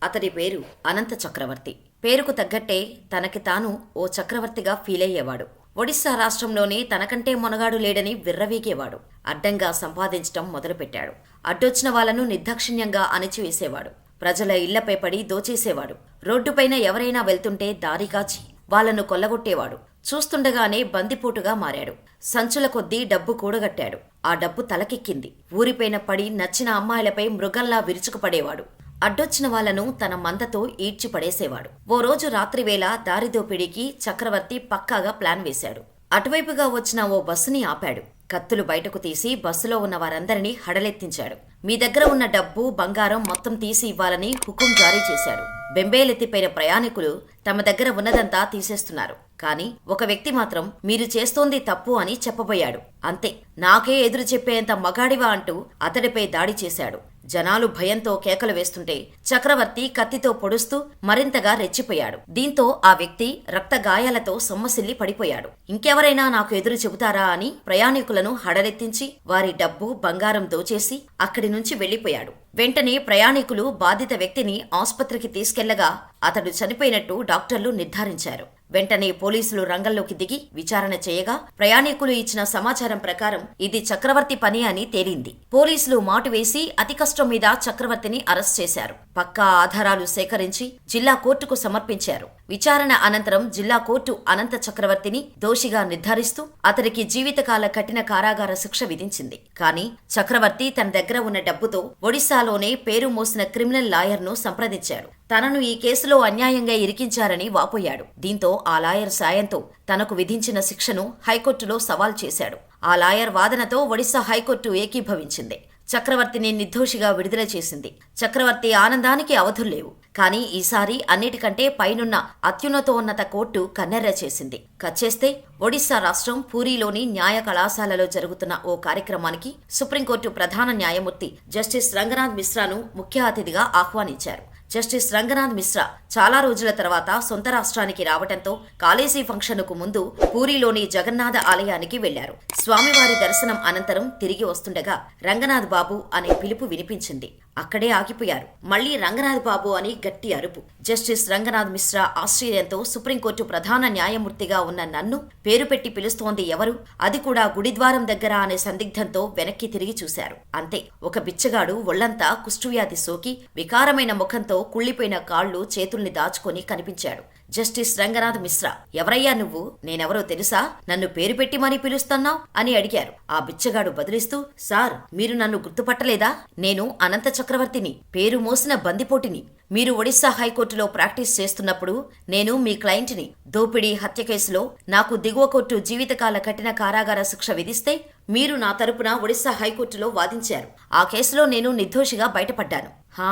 అతడి పేరు అనంత చక్రవర్తి. పేరుకు తగ్గట్టే తనకి తాను ఓ చక్రవర్తిగా ఫీలయ్యేవాడు. ఒడిశా రాష్ట్రంలోనే తనకంటే మొనగాడు లేడని విర్రవీగేవాడు. అడ్డంగా సంపాదించటం మొదలుపెట్టాడు. అడ్డొచ్చిన వాళ్లను నిర్దాక్షిణ్యంగా అణిచివేసేవాడు. ప్రజల ఇళ్లపై పడి దోచేసేవాడు. రోడ్డుపైన ఎవరైనా వెళ్తుంటే దారికాచి వాళ్లను కొల్లగొట్టేవాడు. చూస్తుండగానే బందిపోటుగా మారాడు. సంచుల కొద్దీ డబ్బు కూడగట్టాడు. ఆ డబ్బు తలకెక్కింది. ఊరిపైన పడి నచ్చిన అమ్మాయిలపై మృగంలా విరుచుకుపడేవాడు. అడ్డొచ్చిన వాళ్లను తన మందతో ఈడ్చిపడేసేవాడు. ఓ రోజు రాత్రివేళ దారిదోపిడీకి చక్రవర్తి పక్కాగా ప్లాన్ వేశాడు. అటువైపుగా వచ్చిన ఓ బస్సుని ఆపాడు. కత్తులు బయటకు తీసి బస్సులో ఉన్న వారందరినీ హడలెత్తించాడు. మీ దగ్గర ఉన్న డబ్బు, బంగారం మొత్తం తీసి ఇవ్వాలని హుకుం జారీ చేశాడు. బెంబేలెత్తిపోయిన ప్రయాణికులు తమ దగ్గర ఉన్నదంతా తీసేస్తున్నారు. కాని ఒక వ్యక్తి మాత్రం మీరు చేస్తోంది తప్పు అని చెప్పబోయాడు. అంతే, నాకే ఎదురు చెప్పేంత మగాడివా అంటూ అతడిపై దాడి చేశాడు. జనాలు భయంతో కేకలు వేస్తుంటే చక్రవర్తి కత్తితో పొడుస్తూ మరింతగా రెచ్చిపోయాడు. దీంతో ఆ వ్యక్తి రక్త గాయాలతో సొమ్మసిల్లి పడిపోయాడు. ఇంకెవరైనా నాకు ఎదురు చెబుతారా అని ప్రయాణికులను హడలెత్తించి వారి డబ్బు, బంగారం దోచేసి అక్కడి నుంచి వెళ్లిపోయాడు. వెంటనే ప్రయాణికులు బాధిత వ్యక్తిని ఆస్పత్రికి తీసుకెళ్లగా అతడు చనిపోయినట్టు డాక్టర్లు నిర్ధారించారు. వెంటనే పోలీసులు రంగంలోకి దిగి విచారణ చేయగా ప్రయాణికులు ఇచ్చిన సమాచారం ప్రకారం ఇది చక్రవర్తి పని అని తేలింది. పోలీసులు మాటు వేసి అతి కష్టం మీద చక్రవర్తిని అరెస్ట్ చేశారు. పక్కా ఆధారాలు సేకరించి జిల్లా కోర్టుకు సమర్పించారు. విచారణ అనంతరం జిల్లా కోర్టు అనంత చక్రవర్తిని దోషిగా నిర్ధారిస్తూ అతడికి జీవితకాల కఠిన కారాగార శిక్ష విధించింది. కానీ చక్రవర్తి తన దగ్గర ఉన్న డబ్బుతో ఒడిశాలోనే పేరు మోసిన క్రిమినల్ లాయర్ను సంప్రదించాడు. తనను ఈ కేసులో అన్యాయంగా ఇరికించారని వాపోయాడు. దీంతో ఆ లాయర్ సాయంతో తనకు విధించిన శిక్షను హైకోర్టులో సవాల్ చేశాడు. ఆ లాయర్ వాదనతో ఒడిశా హైకోర్టు ఏకీభవించింది. చక్రవర్తిని నిర్దోషిగా విడుదల చేసింది. చక్రవర్తి ఆనందానికి అవధుల్లేవు. కానీ ఈసారి అన్నిటికంటే పైనున్న అత్యున్నతోన్నత కోర్టు కన్నెర్ర చేసింది. కచ్చేస్తే ఒడిశా రాష్ట్రం పూరీలోని న్యాయ కళాశాలలో జరుగుతున్న ఓ కార్యక్రమానికి సుప్రీంకోర్టు ప్రధాన న్యాయమూర్తి జస్టిస్ రంగనాథ్ మిశ్రాను ముఖ్య అతిథిగా ఆహ్వానించారు. జస్టిస్ రంగనాథ్ మిశ్రా చాలా రోజుల తర్వాత సొంత రాష్ట్రానికి రావటంతో కాలేజీ ఫంక్షన్కు ముందు పూరీలోని జగన్నాథ ఆలయానికి వెళ్లారు. స్వామివారి దర్శనం అనంతరం తిరిగి వస్తుండగా రంగనాథ్ బాబు అనే పిలుపు వినిపించింది. అక్కడే ఆగిపోయారు. మళ్లీ రంగనాథ్ బాబు అని గట్టి అరుపు. జస్టిస్ రంగనాథ్ మిశ్రా ఆశ్చర్యంతో సుప్రీంకోర్టు ప్రధాన న్యాయమూర్తిగా ఉన్న నన్ను పేరు పెట్టి పిలుస్తోంది ఎవరు, అది కూడా గుడిద్వారం దగ్గర అనే సందిగ్ధంతో వెనక్కి తిరిగి చూశారు. అంతే, ఒక బిచ్చగాడు ఒళ్లంతా కుష్ఠువ్యాధి సోకి వికారమైన ముఖంతో కుళ్లిపోయిన కాళ్లు చేతుల్ని దాచుకొని కనిపించాడు. జస్టిస్ రంగనాథ్ మిశ్రా, ఎవరయ్యా నువ్వు? నేనెవరో తెలుసా? నన్ను పేరు పెట్టి మరీ పిలుస్తున్నావ్ అని అడిగారు. ఆ బిచ్చగాడు బదులిస్తూ, సార్, మీరు నన్ను గుర్తుపట్టలేదా? నేను అనంత చక్రవర్తిని, పేరు మోసిన బందిపోటిని. మీరు ఒడిశా హైకోర్టులో ప్రాక్టీస్ చేస్తున్నప్పుడు నేను మీ క్లయింట్ని. దోపిడీ, హత్య కేసులో నాకు దిగువ కోర్టు జీవితకాల కఠిన కారాగార శిక్ష విధిస్తే మీరు నా తరపున ఒడిశా హైకోర్టులో వాదించారు. ఆ కేసులో నేను నిర్దోషిగా బయటపడ్డాను. హా,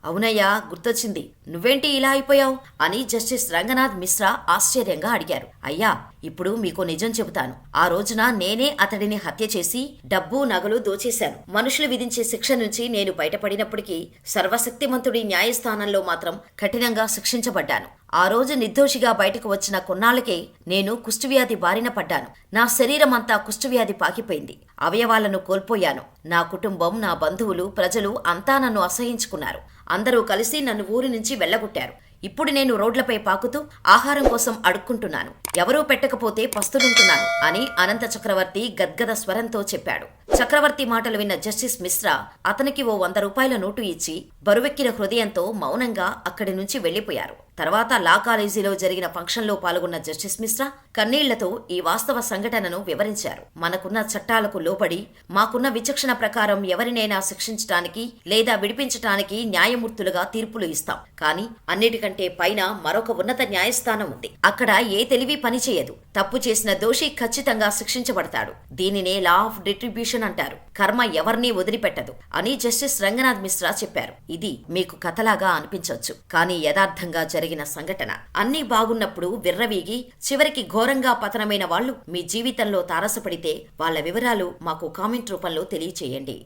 అవునయ్యా, గుర్తొచ్చింది. నువ్వేంటి ఇలా అయిపోయావు అని జస్టిస్ రంగనాథ్ మిశ్రా ఆశ్చర్యంగా అడిగారు. అయ్యా, ఇప్పుడు మీకు నిజం చెబుతాను. ఆ రోజున నేనే అతడిని హత్య చేసి డబ్బు, నగలు దోచేశాను. మనుషులు విధించే శిక్ష నుంచి నేను బయటపడినప్పటికీ సర్వశక్తిమంతుడి న్యాయస్థానంలో మాత్రం కఠినంగా శిక్షించబడ్డాను. ఆ రోజు నిర్దోషిగా బయటకు వచ్చిన కొన్నాళ్లకే నేను కుష్ఠవ్యాధి బారిన పడ్డాను. నా శరీరమంతా కుష్ఠవ్యాధి పాకిపోయింది. అవయవాలను కోల్పోయాను. నా కుటుంబం, నా బంధువులు, ప్రజలు అంతా నన్ను అసహించుకున్నారు. అందరూ కలిసి నన్ను ఊరి నుంచి వెళ్లగొట్టారు. ఇప్పుడు నేను రోడ్లపై పాకుతూ ఆహారం కోసం అడుక్కుంటున్నాను. ఎవరూ పెట్టకపోతే పస్తులుంటున్నాను అని అనంత చక్రవర్తి గద్గద స్వరంతో చెప్పాడు. చక్రవర్తి మాటలు విన్న జస్టిస్ మిశ్రా అతనికి ఓ 100 రూపాయల నోటు ఇచ్చి బరువెక్కిన హృదయంతో మౌనంగా అక్కడి నుంచి వెళ్లిపోయారు. తర్వాత లా కాలేజీలో జరిగిన ఫంక్షన్లో పాల్గొన్న జస్టిస్ మిశ్రా కన్నీళ్లతో ఈ వాస్తవ సంఘటనను వివరించారు. మనకున్న చట్టాలకు లోబడి మాకున్న విచక్షణ ప్రకారం ఎవరినైనా శిక్షించటానికి లేదా విడిపించటానికి న్యాయమూర్తులుగా తీర్పులు ఇస్తాం. కానీ అన్నిటికంటే పైన మరొక ఉన్నత న్యాయస్థానం ఉంది. అక్కడ ఏ తెలివి పనిచేయదు. తప్పు చేసిన దోషి ఖచ్చితంగా శిక్షించబడతాడు. దీనినే లా ఆఫ్ డిస్ట్రిబ్యూషన్ అంటారు. కర్మ ఎవరినీ వదిలిపెట్టదు అని జస్టిస్ రంగనాథ్ మిశ్రా చెప్పారు. ఇది మీకు కథలాగా అనిపించవచ్చు, కానీ యథార్థంగా జరిగిన సంఘటన. అన్నీ బాగున్నప్పుడు విర్రవీగి చివరికి ఘోరంగా పతనమైన వాళ్లు మీ జీవితంలో తారసపడితే వాళ్ల వివరాలు మాకు కామెంట్ రూపంలో తెలియచేయండి.